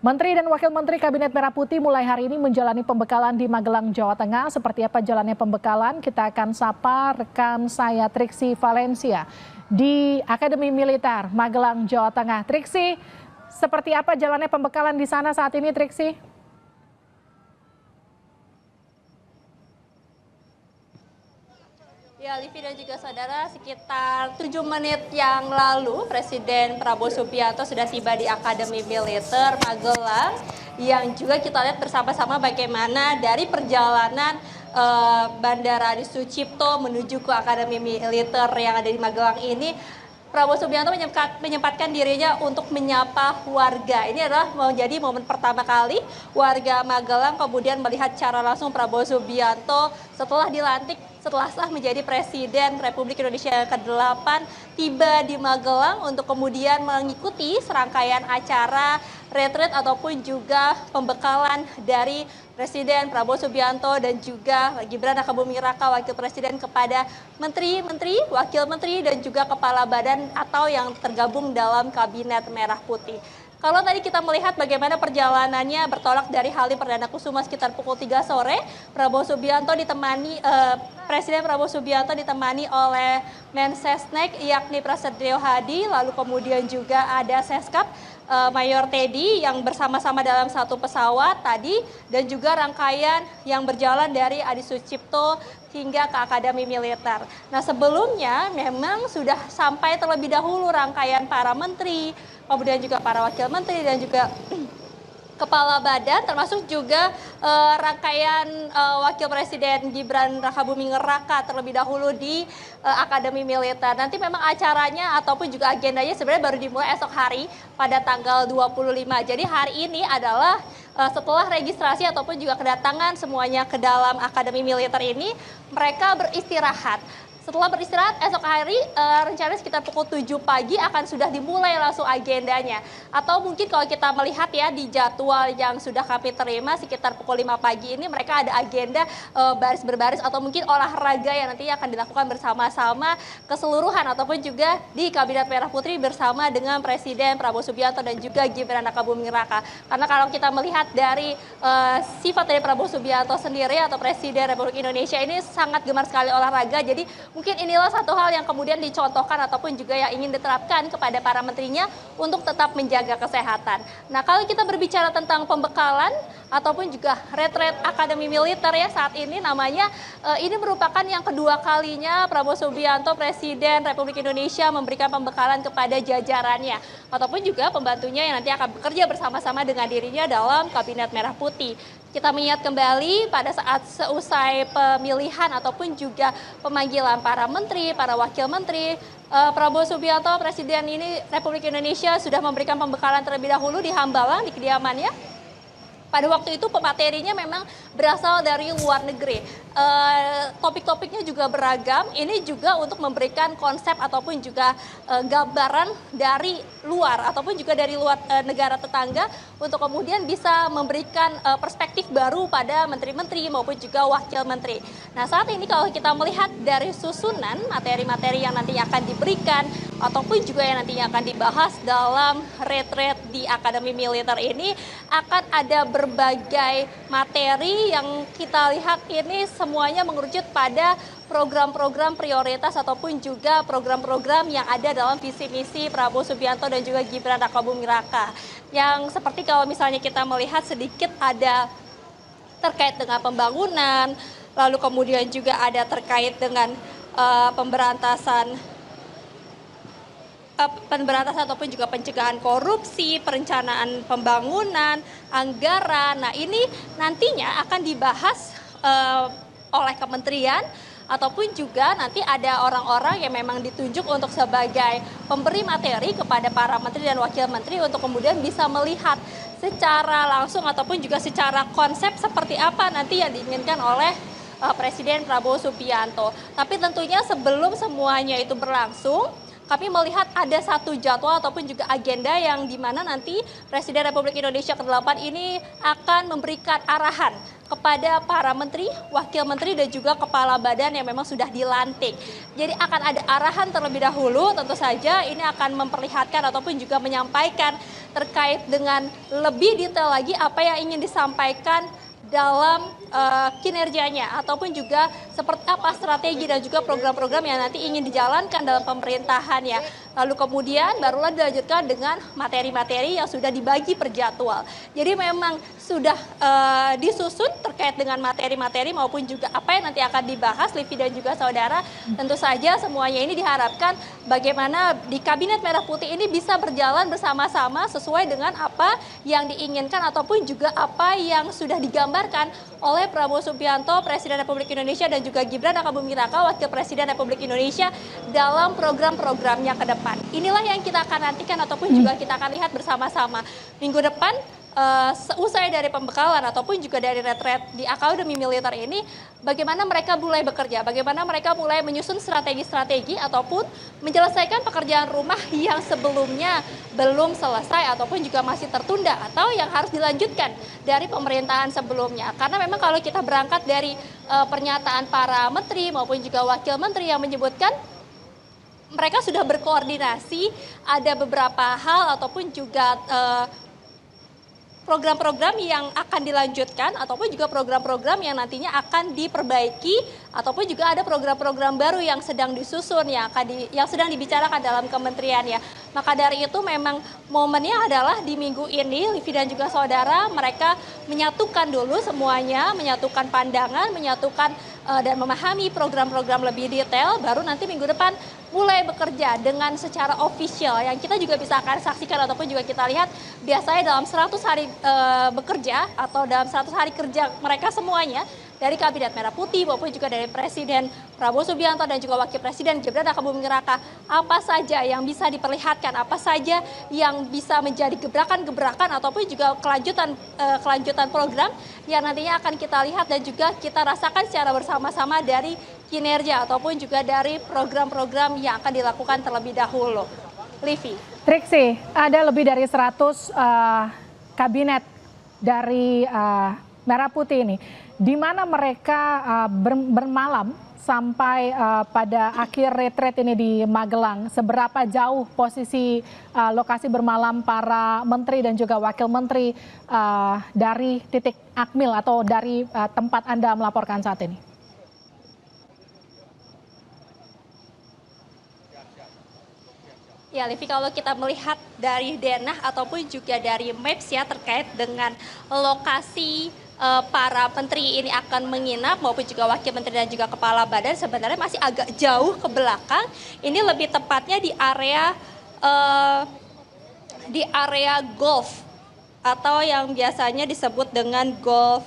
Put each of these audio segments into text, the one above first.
Menteri dan Wakil Menteri Kabinet Merah Putih mulai hari ini menjalani pembekalan di Magelang, Jawa Tengah. Seperti apa jalannya pembekalan? Kita akan sapa rekan saya Triksi Valencia di Akademi Militer Magelang, Jawa Tengah. Triksi, seperti apa jalannya pembekalan di sana saat ini, Triksi? Ya, Livi dan juga saudara, sekitar 7 menit yang lalu Presiden Prabowo Subianto sudah tiba di Akademi Militer Magelang, yang juga kita lihat bersama-sama bagaimana dari perjalanan Bandara Adi Sucipto menuju ke Akademi Militer yang ada di Magelang ini. Prabowo Subianto menyempatkan dirinya untuk menyapa warga. Ini adalah menjadi momen pertama kali warga Magelang kemudian melihat secara langsung Prabowo Subianto setelah dilantik, setelah sah menjadi Presiden Republik Indonesia yang ke-8, tiba di Magelang untuk kemudian mengikuti serangkaian acara retreat ataupun juga pembekalan dari Presiden Prabowo Subianto dan juga Gibran Rakabuming Raka Wakil Presiden kepada menteri-menteri, wakil menteri dan juga kepala badan atau yang tergabung dalam Kabinet Merah Putih. Kalau tadi kita melihat bagaimana perjalanannya bertolak dari Halim Perdana Kusuma sekitar pukul 3 sore, Presiden Prabowo Subianto ditemani oleh Mensesnek yakni Prasetyo Hadi, lalu kemudian juga ada Seskap Mayor Teddy yang bersama-sama dalam satu pesawat tadi, dan juga rangkaian yang berjalan dari Adi Sucipto hingga ke Akademi Militer. Nah, sebelumnya memang sudah sampai terlebih dahulu rangkaian para menteri, kemudian juga para wakil menteri dan juga kepala badan, termasuk juga rangkaian Wakil Presiden Gibran Rakabuming Raka terlebih dahulu di Akademi Militer. Nanti memang acaranya ataupun juga agendanya sebenarnya baru dimulai esok hari pada tanggal 25. Jadi hari ini adalah setelah registrasi ataupun juga kedatangan semuanya ke dalam Akademi Militer ini, mereka beristirahat. Setelah beristirahat esok hari rencananya sekitar pukul 7 pagi akan sudah dimulai langsung agendanya. Atau mungkin kalau kita melihat ya di jadwal yang sudah kami terima sekitar pukul 5 pagi ini mereka ada agenda baris berbaris atau mungkin olahraga yang nantinya akan dilakukan bersama-sama keseluruhan ataupun juga di Kabinet Merah Putih bersama dengan Presiden Prabowo Subianto dan juga Gibran Rakabuming Raka. Karena kalau kita melihat dari sifat dari Prabowo Subianto sendiri atau Presiden Republik Indonesia ini sangat gemar sekali olahraga. Jadi mungkin inilah satu hal yang kemudian dicontohkan ataupun juga yang ingin diterapkan kepada para menterinya untuk tetap menjaga kesehatan. Nah, kalau kita berbicara tentang pembekalan ataupun juga retret Akademi Militer ya saat ini namanya, ini merupakan yang kedua kalinya Prabowo Subianto Presiden Republik Indonesia memberikan pembekalan kepada jajarannya ataupun juga pembantunya yang nanti akan bekerja bersama-sama dengan dirinya dalam Kabinet Merah Putih. Kita mengingat kembali pada saat seusai pemilihan ataupun juga pemanggilan para menteri, para wakil menteri, Prabowo Subianto Presiden ini Republik Indonesia sudah memberikan pembekalan terlebih dahulu di Hambalang di kediamannya. Pada waktu itu pematerinya memang berasal dari luar negeri. Topik-topiknya juga beragam. Ini juga untuk memberikan konsep ataupun juga gambaran dari luar ataupun juga dari luar negara tetangga untuk kemudian bisa memberikan perspektif baru pada menteri-menteri maupun juga wakil menteri. Nah, saat ini kalau kita melihat dari susunan materi-materi yang nantinya akan diberikan ataupun juga yang nantinya akan dibahas dalam retret di Akademi Militer ini, akan ada berbagai materi yang kita lihat ini semuanya mengerucut pada program-program prioritas ataupun juga program-program yang ada dalam visi misi Prabowo Subianto dan juga Gibran Rakabuming Raka. Yang seperti kalau misalnya kita melihat sedikit ada terkait dengan pembangunan, lalu kemudian juga ada terkait dengan pemberantasan ataupun juga pencegahan korupsi, perencanaan pembangunan, anggaran. Nah, ini nantinya akan dibahas oleh kementerian ataupun juga nanti ada orang-orang yang memang ditunjuk untuk sebagai pemberi materi kepada para menteri dan wakil menteri untuk kemudian bisa melihat secara langsung ataupun juga secara konsep seperti apa nanti yang diinginkan oleh Presiden Prabowo Subianto. Tapi tentunya sebelum semuanya itu berlangsung, kami melihat ada satu jadwal ataupun juga agenda yang dimana nanti Presiden Republik Indonesia ke-8 ini akan memberikan arahan kepada para menteri, wakil menteri dan juga kepala badan yang memang sudah dilantik. Jadi akan ada arahan terlebih dahulu, tentu saja ini akan memperlihatkan ataupun juga menyampaikan terkait dengan lebih detail lagi apa yang ingin disampaikan dalam kinerjanya ataupun juga seperti apa strategi dan juga program-program yang nanti ingin dijalankan dalam pemerintahan ya. Lalu kemudian barulah dilanjutkan dengan materi-materi yang sudah dibagi per jadwal. Jadi memang sudah disusun terkait dengan materi-materi maupun juga apa yang nanti akan dibahas Livi dan juga saudara. Tentu saja semuanya ini diharapkan bagaimana di Kabinet Merah Putih ini bisa berjalan bersama-sama sesuai dengan apa yang diinginkan ataupun juga apa yang sudah digambarkan oleh Prabowo Subianto, Presiden Republik Indonesia, dan juga Gibran Rakabuming Raka, Wakil Presiden Republik Indonesia dalam program-programnya ke depan. Inilah yang kita akan nantikan ataupun juga kita akan lihat bersama-sama minggu depan. Seusai dari pembekalan ataupun juga dari retret di Akademi Militer ini, bagaimana mereka mulai bekerja, bagaimana mereka mulai menyusun strategi-strategi ataupun menyelesaikan pekerjaan rumah yang sebelumnya belum selesai ataupun juga masih tertunda atau yang harus dilanjutkan dari pemerintahan sebelumnya. Karena memang kalau kita berangkat dari pernyataan para menteri maupun juga wakil menteri yang menyebutkan mereka sudah berkoordinasi, ada beberapa hal ataupun juga program-program yang akan dilanjutkan ataupun juga program-program yang nantinya akan diperbaiki ataupun juga ada program-program baru yang sedang disusun yang sedang dibicarakan dalam kementerian ya. Maka dari itu memang momennya adalah di minggu ini Livi dan juga saudara mereka menyatukan dulu semuanya, menyatukan pandangan, menyatukan dan memahami program-program lebih detail, baru nanti minggu depan mulai bekerja dengan secara official yang kita juga bisa akan saksikan ataupun juga kita lihat biasanya dalam 100 hari bekerja atau dalam 100 hari kerja mereka semuanya dari Kabinet Merah Putih maupun juga dari Presiden Prabowo Subianto dan juga Wakil Presiden Gibran Rakabuming Raka, apa saja yang bisa diperlihatkan, apa saja yang bisa menjadi gebrakan-gebrakan ataupun juga kelanjutan program yang nantinya akan kita lihat dan juga kita rasakan secara bersama-sama dari kinerja ataupun juga dari program-program yang akan dilakukan terlebih dahulu. Livi. Triksi, ada lebih dari 100 kabinet dari Merah Putih ini, di mana mereka bermalam sampai pada akhir retret ini di Magelang. Seberapa jauh posisi lokasi bermalam para menteri dan juga wakil menteri dari titik akmil atau dari tempat Anda melaporkan saat ini? Ya, Livi, kalau kita melihat dari denah ataupun juga dari maps ya terkait dengan lokasi para menteri ini akan menginap maupun juga wakil menteri dan juga kepala badan sebenarnya masih agak jauh ke belakang. Ini lebih tepatnya di area golf atau yang biasanya disebut dengan golf.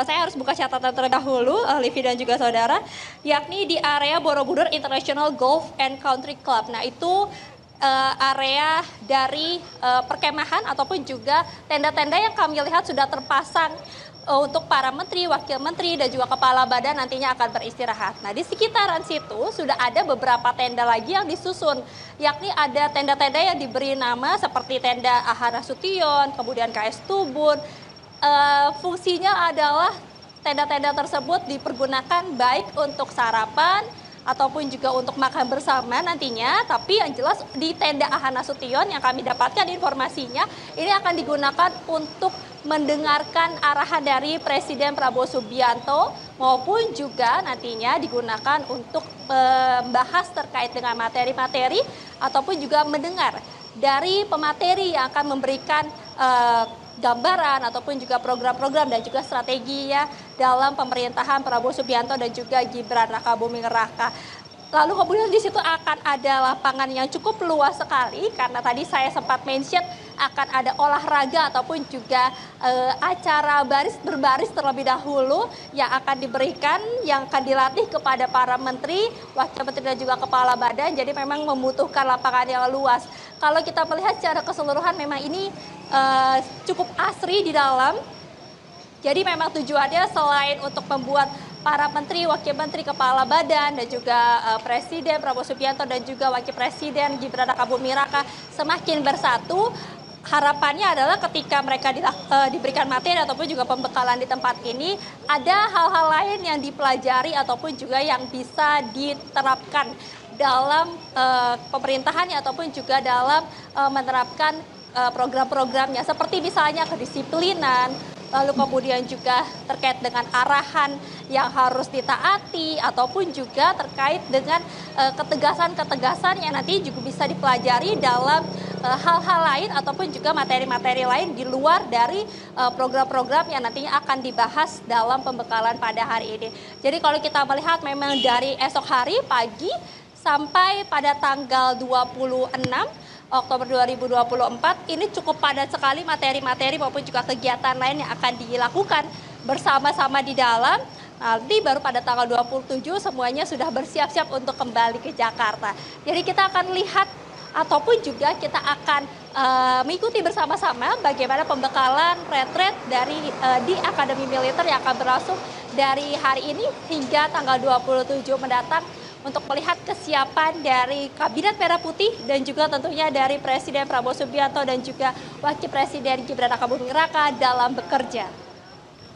Saya harus buka catatan terlebih dahulu, Livi dan juga saudara, yakni di area Borobudur International Golf and Country Club. Nah, itu area dari perkemahan ataupun juga tenda-tenda yang kami lihat sudah terpasang untuk para menteri, wakil menteri dan juga kepala badan nantinya akan beristirahat. Nah, di sekitaran situ sudah ada beberapa tenda lagi yang disusun, yakni ada tenda-tenda yang diberi nama seperti tenda Ahana Sution, kemudian KS Tubun. Fungsinya adalah tenda-tenda tersebut dipergunakan baik untuk sarapan ataupun juga untuk makan bersama nantinya, tapi yang jelas di tenda Ahana Sution yang kami dapatkan informasinya ini akan digunakan untuk mendengarkan arahan dari Presiden Prabowo Subianto maupun juga nantinya digunakan untuk membahas terkait dengan materi-materi ataupun juga mendengar dari pemateri yang akan memberikan gambaran ataupun juga program-program dan juga strategi ya dalam pemerintahan Prabowo Subianto dan juga Gibran Rakabuming Raka. Lalu kemudian di situ akan ada lapangan yang cukup luas sekali karena tadi saya sempat mention akan ada olahraga ataupun juga acara berbaris terlebih dahulu yang akan diberikan, yang akan dilatih kepada para menteri, wakil menteri dan juga kepala badan. Jadi memang membutuhkan lapangan yang luas. Kalau kita melihat secara keseluruhan memang ini cukup asri di dalam. Jadi memang tujuannya selain untuk membuat para menteri, wakil menteri, kepala badan, dan juga Presiden Prabowo Subianto dan juga Wakil Presiden Gibran Rakabuming Raka semakin bersatu. Harapannya adalah ketika mereka diberikan materi ataupun juga pembekalan di tempat ini, ada hal-hal lain yang dipelajari ataupun juga yang bisa diterapkan dalam pemerintahannya ataupun juga dalam menerapkan program-programnya, seperti misalnya kedisiplinan, lalu kemudian juga terkait dengan arahan yang harus ditaati ataupun juga terkait dengan ketegasan-ketegasan yang nanti juga bisa dipelajari dalam hal-hal lain ataupun juga materi-materi lain di luar dari program-program yang nantinya akan dibahas dalam pembekalan pada hari ini. Jadi kalau kita melihat memang dari esok hari pagi sampai pada tanggal 26 Oktober 2024 ini cukup padat sekali materi-materi maupun juga kegiatan lain yang akan dilakukan bersama-sama di dalam. Nanti baru pada tanggal 27 semuanya sudah bersiap-siap untuk kembali ke Jakarta. Jadi kita akan lihat ataupun juga kita akan mengikuti bersama-sama bagaimana pembekalan retret di Akademi Militer yang akan berlangsung dari hari ini hingga tanggal 27 mendatang, untuk melihat kesiapan dari Kabinet Merah Putih dan juga tentunya dari Presiden Prabowo Subianto dan juga Wakil Presiden Gibran Rakabuming Raka dalam bekerja.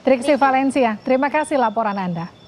Triksi Valencia, terima kasih laporan Anda.